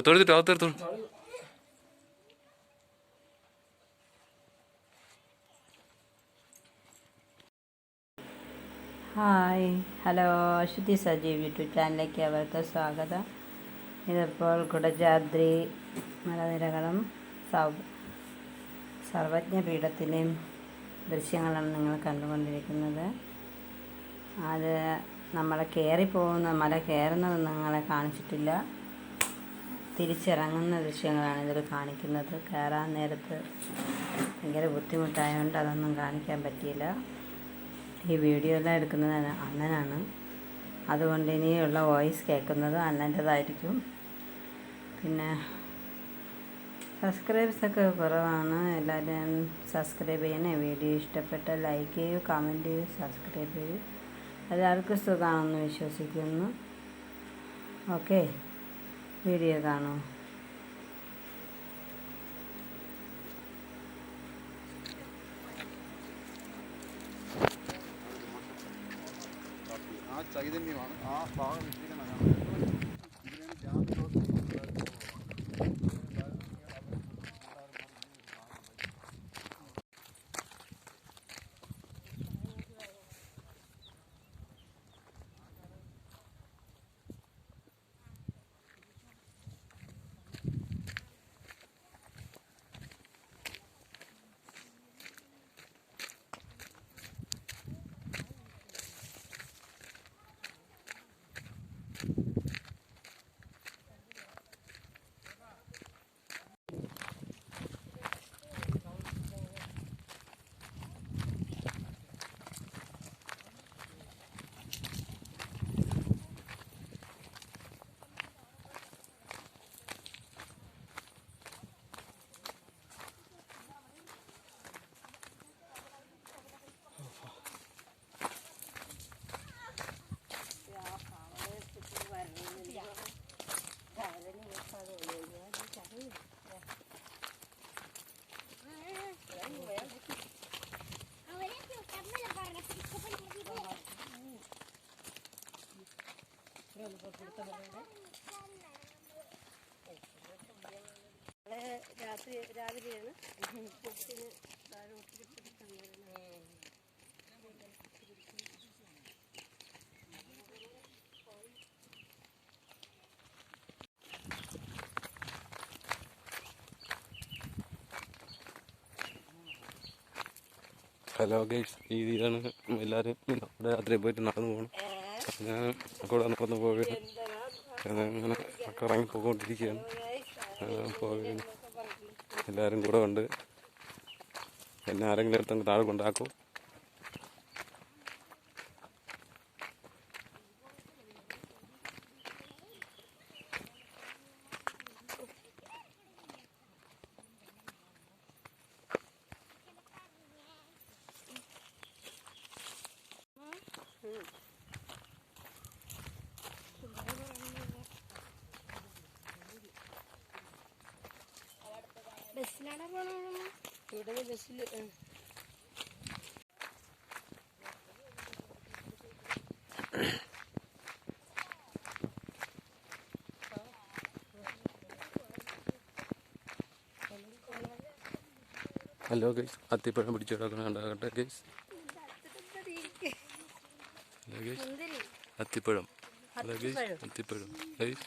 തൊഴുതിട്ട് അകത്തെടുത്തോളൂ. Hi, hello, Aswathy Sajeev YouTube ചാനലിലേക്ക് അവർക്ക് സ്വാഗതം. ഇതിപ്പോൾ കുടജാദ്രി മലനിരകളും സർവജ്ഞപീഠത്തിലെയും ദൃശ്യങ്ങളാണ് നിങ്ങൾ കണ്ടുകൊണ്ടിരിക്കുന്നത്. അത് നമ്മൾ കയറിപ്പോകുന്ന മല കയറുന്നതൊന്നും നിങ്ങളെ കാണിച്ചിട്ടില്ല. തിരിച്ചിറങ്ങുന്ന ദൃശ്യങ്ങളാണ് ഇതിൽ കാണിക്കുന്നത്. കയറാൻ നേരത്ത് ഭയങ്കര ബുദ്ധിമുട്ടായതുകൊണ്ട് അതൊന്നും കാണിക്കാൻ പറ്റിയില്ല. ഈ വീഡിയോ എല്ലാം എടുക്കുന്നത് അണ്ണനാണ്. അതുകൊണ്ട് ഇനിയുള്ള വോയിസ് കേൾക്കുന്നത് അണ്ണൻ്റെതായിരിക്കും. പിന്നെ സബ്സ്ക്രൈബേഴ്സൊക്കെ കുറവാണ്. എല്ലാവരും സബ്സ്ക്രൈബ് ചെയ്യണേ. വീഡിയോ ഇഷ്ടപ്പെട്ട ലൈക്ക് ചെയ്യൂ, കമൻറ്റ് ചെയ്യൂ, സബ്സ്ക്രൈബ് ചെയ്യൂ. എല്ലാവർക്കും സുഖമാണെന്ന് വിശ്വസിക്കുന്നു. ഓക്കെ, വീഡിയോ കാണൂ. ആ ചൈതന്യമാണ് ആ ഭാഗം ഇട്ടിരിക്കുന്നതാണ്. രാവിലെയാണ് കൊച്ചിന് താഴെ ഒത്തിരി ഹലോ ഗൈസ്, ഇതാണ് എല്ലാവരും അവിടെ രാത്രി പോയിട്ട് നടന്നു പോകണം. ഞാൻ കൂടെ നടന്നു പോവുകയാണ്. അങ്ങനെ ഒക്കെ ഇറങ്ങി പോയിക്കൊണ്ടിരിക്കുകയാണ്. പോവുകയാണ്. എല്ലാവരും കൂടെ ഉണ്ട്. എന്നെ ആരെങ്കിലും എടുത്തങ്ങ് താഴെ കൊണ്ടാക്കും. ബസ്സിലാണ് പോകണം. ഇവിടെ ബസ്സിൽ ഹലോ ഗൈസ്, അത്തിപ്പഴം പിടിച്ചു കിടക്കണം. ഉണ്ടാകട്ടെ ഗൈസ്. ഹലോ ഗൈസ്, അത്തിപ്പഴം. ഹലോ ഗൈസ്, അത്തിപ്പഴം ഗൈസ്.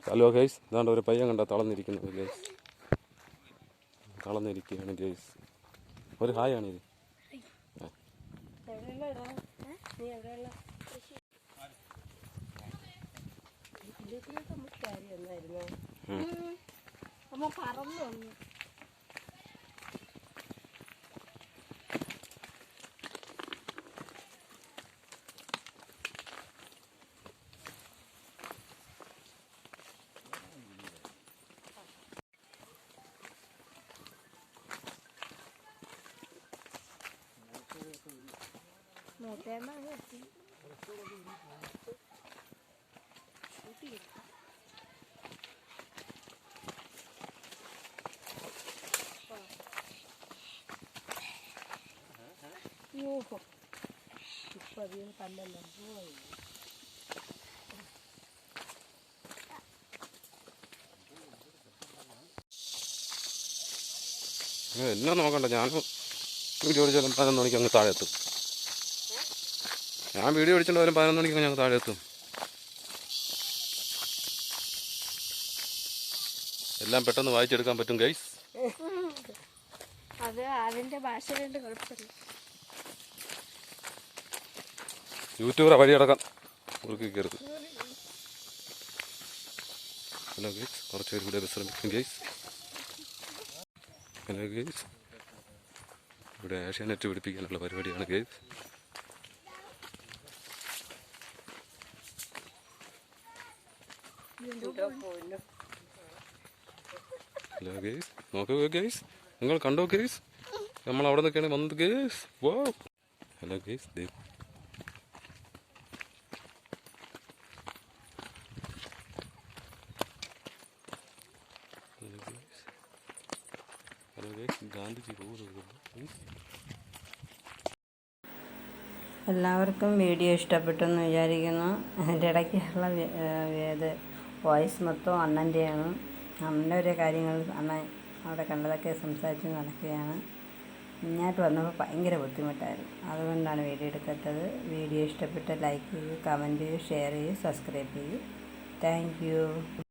ഹലോ ഗൈസ്, ഇതാണ്ട് ഒരു പയ്യൻ കണ്ട തളർന്നിരിക്കുന്നത് ഗൈസ്. തളർന്നിരിക്കുകയാണ് ഗൈസ്. ഒരു ഹായാണിത്. അമ്മ പറന്നു വന്നു. മൂത്തേമ്മ യൂഹോ ഇപ്പം അധികം കല്ലെല്ലാം പോയി. എല്ലാം നോക്കണ്ട, ഞാൻ വീഡിയോ പിടിച്ചാലും 11 മണിക്ക് അങ്ങ് താഴെ എത്തും. ഞാൻ വീഡിയോ പിടിച്ചിട്ട് വരും 11 മണിക്ക് ഞങ്ങൾ താഴെ എത്തും. എല്ലാം പെട്ടെന്ന് വായിച്ചെടുക്കാൻ പറ്റും ഗൈസ്. അത് അതിൻ്റെ ഭാഷയിലുണ്ട്, കുഴപ്പമില്ല. യൂട്യൂബറെ വഴിയടക്കാൻ കുറുക്കി കയറുത്. ഹലോ ഗൈസ്, കുറച്ച് പേര് ഇവിടെ വിശ്രമിക്കും ഗൈസ്. ഹലോ ഗൈസ്, ഇവിടെ ഏഷ്യാനെറ്റ് പിടിപ്പിക്കാനുള്ള പരിപാടിയാണ് ഗൈസ്. ഹലോ ഗൈസ്, നോക്കുക ഗൈസ്, നിങ്ങൾ കണ്ടോ ഗൈസ്, നമ്മൾ അവിടെ നിന്നൊക്കെയാണ് വന്നത് ഗൈസ്. വോ ഹലോ ഗൈസ്, ദേവ് ഗാന്ധിജി പോകുന്നത്. എല്ലാവർക്കും വീഡിയോ ഇഷ്ടപ്പെട്ടെന്ന് വിചാരിക്കുന്നു. അതിൻ്റെ ഇടയ്ക്കുള്ള വോയിസ് മൊത്തം അണ്ണൻ്റെയാണ്. അണ്ണൻ്റെ ഓരോ കാര്യങ്ങൾ അണ്ണൻ അവിടെ കണ്ടതൊക്കെ സംസാരിച്ച് നടക്കുകയാണ്. ഇങ്ങോട്ട് വന്നപ്പോൾ ഭയങ്കര ബുദ്ധിമുട്ടായിരുന്നു, അതുകൊണ്ടാണ് വീഡിയോ എടുക്കാത്തത്. വീഡിയോ ഇഷ്ടപ്പെട്ട ലൈക്ക് ചെയ്യൂ, കമൻറ്റ് ചെയ്യൂ, ഷെയർ ചെയ്യൂ, സബ്സ്ക്രൈബ് ചെയ്യൂ. Thank you.